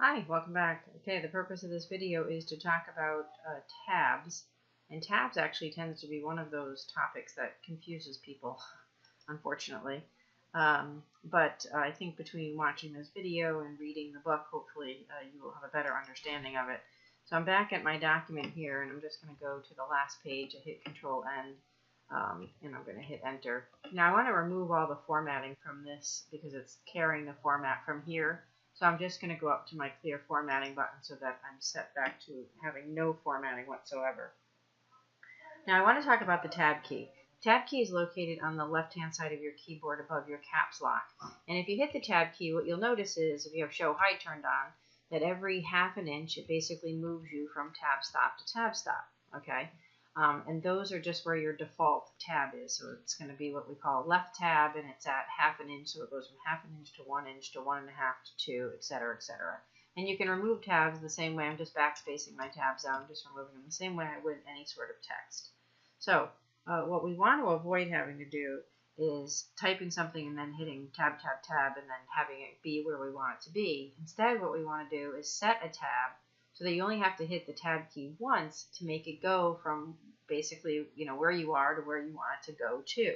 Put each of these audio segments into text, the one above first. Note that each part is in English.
Hi, welcome back. Okay, the purpose of this video is to talk about tabs, and tabs actually tends to be one of those topics that confuses people, unfortunately. But I think between watching this video and reading the book, hopefully you will have a better understanding of it. So I'm back at my document here, and I'm just going to go to the last page. I hit Control N, and I'm going to hit Enter. Now I want to remove all the formatting from this because it's carrying the format from here. So I'm just going to go up to my clear formatting button so that I'm set back to having no formatting whatsoever. Now I want to talk about the tab key. Tab key is located on the left-hand side of your keyboard above your caps lock. And if you hit the tab key, what you'll notice is, if you have show height turned on, that every half an inch it basically moves you from tab stop to tab stop. Okay? And those are just where your default tab is. So it's going to be what we call left tab, and it's at half an inch. So it goes from half an inch to 1 inch to 1.5 to 2, etc., etc. And you can remove tabs the same way. I'm just backspacing my tabs out. I'm just removing them the same way I would any sort of text. So what we want to avoid having to do is typing something and then hitting tab, tab, tab, and then having it be where we want it to be. Instead, what we want to do is set a tab so that you only have to hit the tab key once to make it go from basically, where you are to where you want it to go to.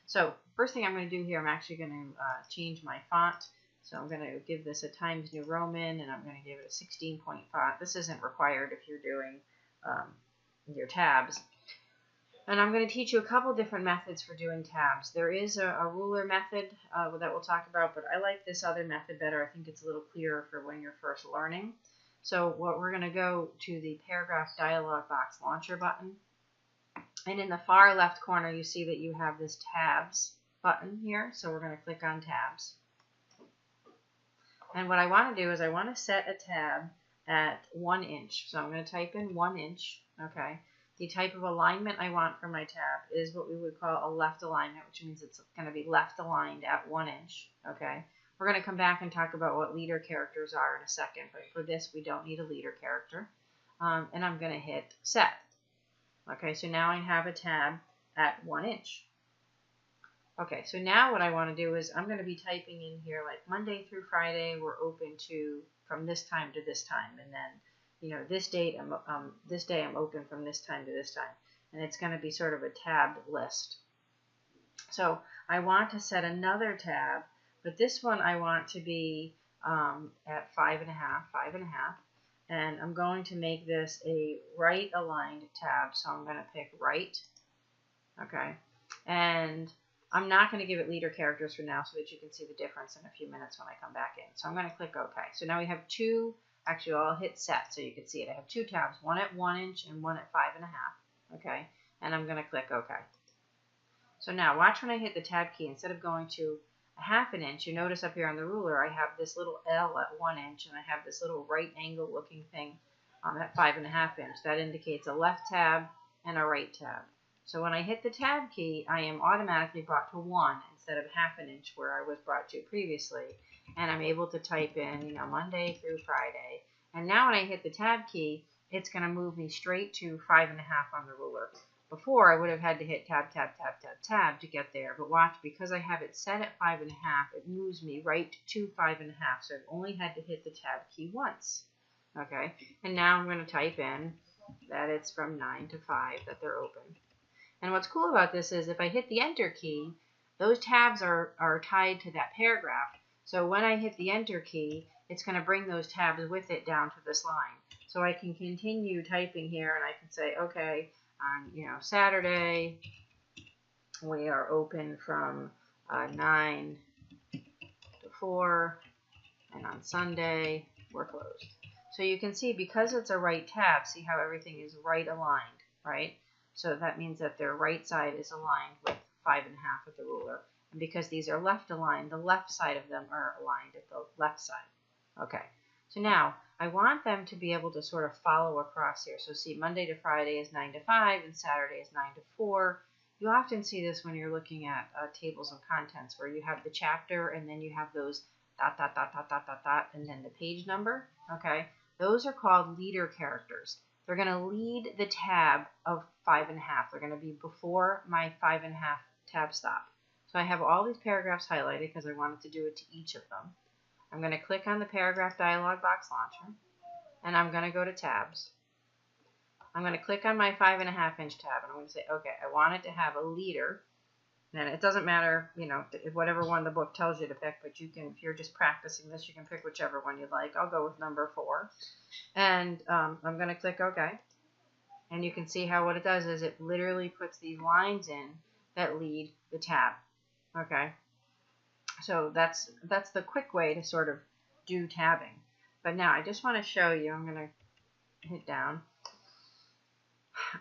So first thing I'm going to do here, I'm actually going to change my font. So I'm going to give this a Times New Roman, and I'm going to give it a 16-point font. This isn't required if you're doing your tabs. And I'm going to teach you a couple different methods for doing tabs. There is a ruler method that we'll talk about, but I like this other method better. I think it's a little clearer for when you're first learning. So we're going to go to the Paragraph Dialog Box Launcher button. And in the far left corner, you see that you have this Tabs button here. So we're going to click on Tabs. And what I want to do is I want to set a tab at 1 inch. So I'm going to type in 1 inch. Okay. The type of alignment I want for my tab is what we would call a left alignment, which means it's going to be left aligned at 1 inch. Okay. We're going to come back and talk about what leader characters are in a second, but for this we don't need a leader character. And I'm going to hit Set. Okay, so now I have a tab at 1 inch. Okay, so now what I want to do is I'm going to be typing in here like Monday through Friday we're open to from this time to this time, and then this day I'm open from this time to this time, and it's going to be sort of a tabbed list. So I want to set another tab, but this one I want to be at 5.5, and I'm going to make this a right aligned tab. So I'm going to pick right, okay, and I'm not going to give it leader characters for now so that you can see the difference in a few minutes when I come back in. So I'm going to click OK. So now we have two, actually I'll hit set so you can see it. I have two tabs, one at 1 inch and one at 5.5, okay, and I'm going to click OK. So now watch when I hit the tab key, instead of going to a half an inch, you notice up here on the ruler I have this little L at 1 inch, and I have this little right angle looking thing at 5.5 inch. That indicates a left tab and a right tab. So when I hit the tab key, I am automatically brought to 1 instead of half an inch where I was brought to previously, and I'm able to type in Monday through Friday. And now when I hit the tab key, it's going to move me straight to 5.5 on the ruler. Before, I would have had to hit tab, tab, tab, tab, tab to get there. But watch, because I have it set at 5.5, it moves me right to 5.5. So I've only had to hit the tab key once. Okay, and now I'm going to type in that it's from 9 to 5 that they're open. And what's cool about this is if I hit the Enter key, those tabs are tied to that paragraph. So when I hit the Enter key, it's going to bring those tabs with it down to this line. So I can continue typing here, and I can say, okay, on Saturday we are open from 9 to 4, and on Sunday we're closed. So you can see, because it's a right tab, see how everything is right aligned, right? So that means that their right side is aligned with 5.5 of the ruler. And because these are left aligned, the left side of them are aligned at the left side. Okay, so now I want them to be able to sort of follow across here. So see, Monday to Friday is 9 to 5 and Saturday is 9 to 4. You often see this when you're looking at tables of contents where you have the chapter and then you have those dot, dot, dot, dot, dot, dot, dot, and then the page number. Okay, those are called leader characters. They're going to lead the tab of 5.5. They're going to be before my 5.5 tab stop. So I have all these paragraphs highlighted because I wanted to do it to each of them. I'm going to click on the paragraph dialog box launcher, and I'm going to go to tabs. I'm going to click on my 5.5 inch tab, and I'm going to say, okay, I want it to have a leader. And it doesn't matter, you know, whatever one the book tells you to pick, but you can, if you're just practicing this, you can pick whichever one you'd like. I'll go with number 4. And I'm going to click OK. And you can see how what it does is it literally puts these lines in that lead the tab. Okay. So that's the quick way to sort of do tabbing. But now I just want to show you, I'm going to hit down.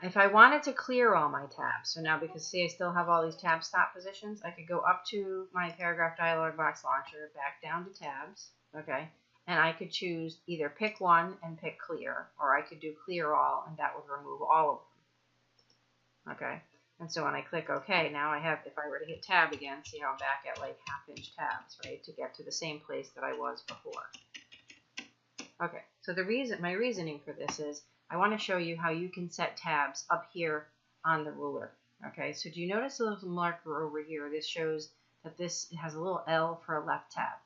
If I wanted to clear all my tabs, so now because see I still have all these tab stop positions, I could go up to my paragraph dialog box launcher, back down to tabs, okay, and I could choose either pick one and pick clear, or I could do clear all and that would remove all of them, okay. And so when I click OK, now I have, if I were to hit tab again, see how I'm back at like 1/2 inch tabs, right, to get to the same place that I was before. Okay, so my reasoning for this is I want to show you how you can set tabs up here on the ruler. Okay, so do you notice a little marker over here? This shows that this has a little L for a left tab.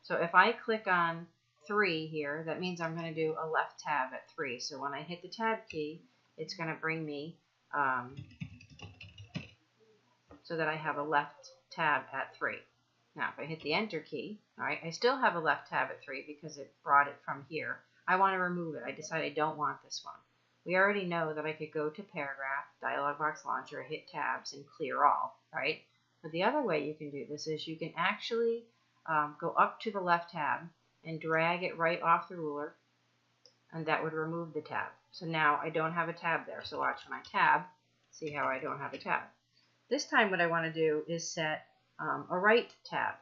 So if I click on 3 here, that means I'm going to do a left tab at 3. So when I hit the tab key, it's going to bring me so that I have a left tab at 3. Now, if I hit the Enter key, all right, I still have a left tab at 3 because it brought it from here. I want to remove it. I decide I don't want this one. We already know that I could go to Paragraph, Dialog Box Launcher, hit Tabs, and clear all, right? But the other way you can do this is you can actually go up to the left tab and drag it right off the ruler, and that would remove the tab. So now I don't have a tab there. So watch when I tab, see how I don't have a tab. This time what I want to do is set a right tab,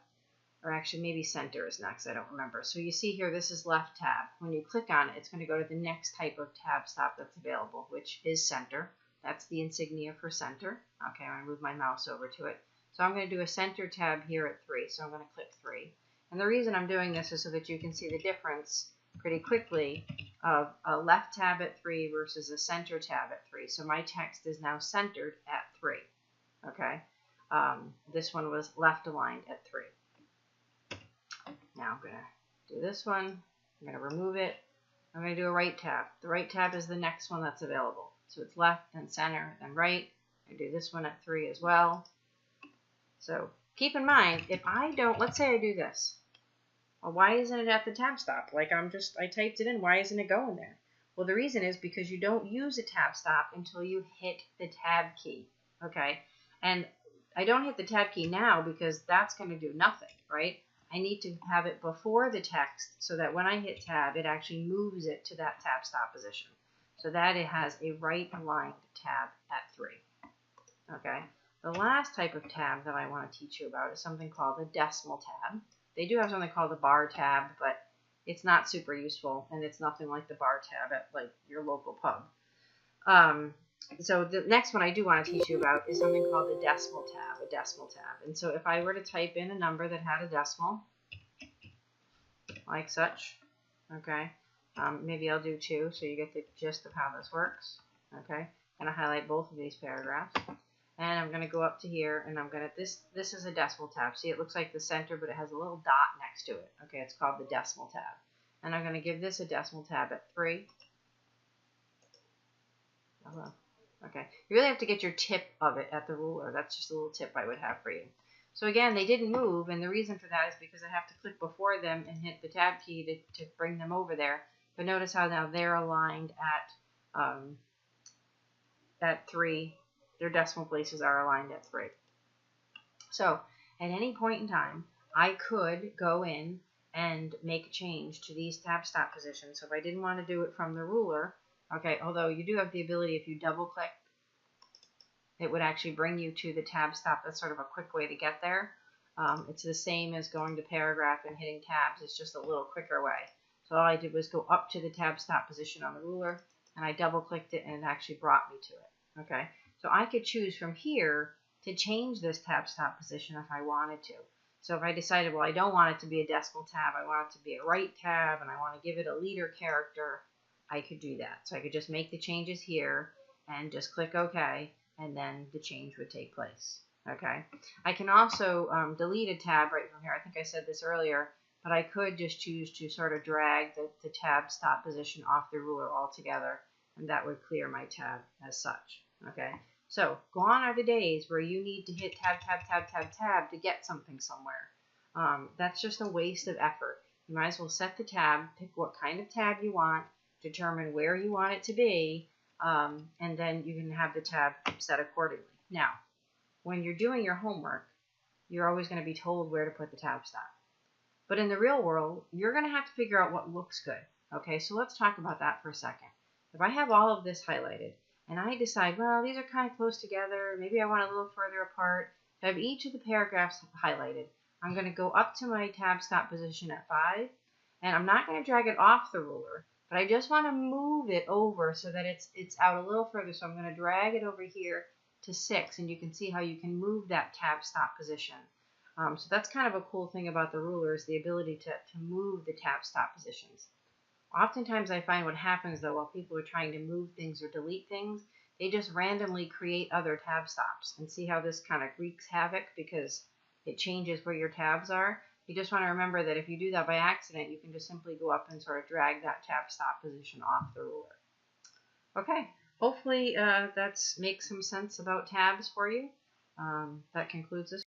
or actually maybe center is next, I don't remember. So you see here, this is left tab. When you click on it, it's going to go to the next type of tab stop that's available, which is center. That's the insignia for center. Okay, I'm going to move my mouse over to it. So I'm going to do a center tab here at 3, so I'm going to click 3. And the reason I'm doing this is so that you can see the difference pretty quickly of a left tab at 3 versus a center tab at 3. So my text is now centered at 3. Okay, this one was left aligned at 3. Now I'm going to do this one. I'm going to remove it. I'm going to do a right tab. The right tab is the next one that's available. So it's left, then center, then right. I do this one at 3 as well. So keep in mind, if I don't, let's say I do this. Well, why isn't it at the tab stop? Like I typed it in. Why isn't it going there? Well, the reason is because you don't use a tab stop until you hit the tab key. Okay? And I don't hit the tab key now because that's going to do nothing, right? I need to have it before the text so that when I hit tab, it actually moves it to that tab stop position. So that it has a right aligned tab at 3. Okay. The last type of tab that I want to teach you about is something called a decimal tab. They do have something called a bar tab, but it's not super useful, and it's nothing like the bar tab at like your local pub. So the next one I do want to teach you about is something called a decimal tab. And so if I were to type in a number that had a decimal, like such, okay, maybe I'll do 2 so you get the gist of how this works, okay. I'm going to highlight both of these paragraphs, and I'm going to go up to here, and I'm going to, this is a decimal tab. See, it looks like the center, but it has a little dot next to it, okay. It's called the decimal tab, and I'm going to give this a decimal tab at 3. Hello. Okay, you really have to get your tip of it at the ruler. That's just a little tip I would have for you. So again, they didn't move, and the reason for that is because I have to click before them and hit the tab key to bring them over there. But notice how now they're aligned at 3. Their decimal places are aligned at 3. So at any point in time, I could go in and make a change to these tab stop positions. So if I didn't want to do it from the ruler, okay, although you do have the ability, if you double click, it would actually bring you to the tab stop. That's sort of a quick way to get there. It's the same as going to paragraph and hitting tabs. It's just a little quicker way. So all I did was go up to the tab stop position on the ruler, and I double clicked it, and it actually brought me to it. Okay, so I could choose from here to change this tab stop position if I wanted to. So if I decided, well, I don't want it to be a decimal tab, I want it to be a right tab, and I want to give it a leader character, I could do that. So I could just make the changes here and just click OK, and then the change would take place. Okay. I can also delete a tab right from here. I think I said this earlier. but I could just choose to sort of drag the tab stop position off the ruler altogether, and that would clear my tab as such. Okay, so gone are the days where you need to hit tab, tab, tab, tab, tab to get something somewhere. That's just a waste of effort. You might as well set the tab, pick what kind of tab you want, determine where you want it to be, and then you can have the tab set accordingly. Now, when you're doing your homework, you're always going to be told where to put the tab stop. But in the real world, you're going to have to figure out what looks good. Okay, so let's talk about that for a second. If I have all of this highlighted, and I decide, well, these are kind of close together, maybe I want a little further apart, if I have each of the paragraphs highlighted, I'm going to go up to my tab stop position at 5, and I'm not going to drag it off the ruler, but I just want to move it over so that it's out a little further. So I'm going to drag it over here to 6, and you can see how you can move that tab stop position. So that's kind of a cool thing about the ruler, is the ability to move the tab stop positions. Oftentimes I find what happens though, while people are trying to move things or delete things, they just randomly create other tab stops, and see how this kind of wreaks havoc because it changes where your tabs are. You just want to remember that if you do that by accident, you can just simply go up and sort of drag that tab stop position off the ruler. Okay, hopefully that makes some sense about tabs for you. That concludes this.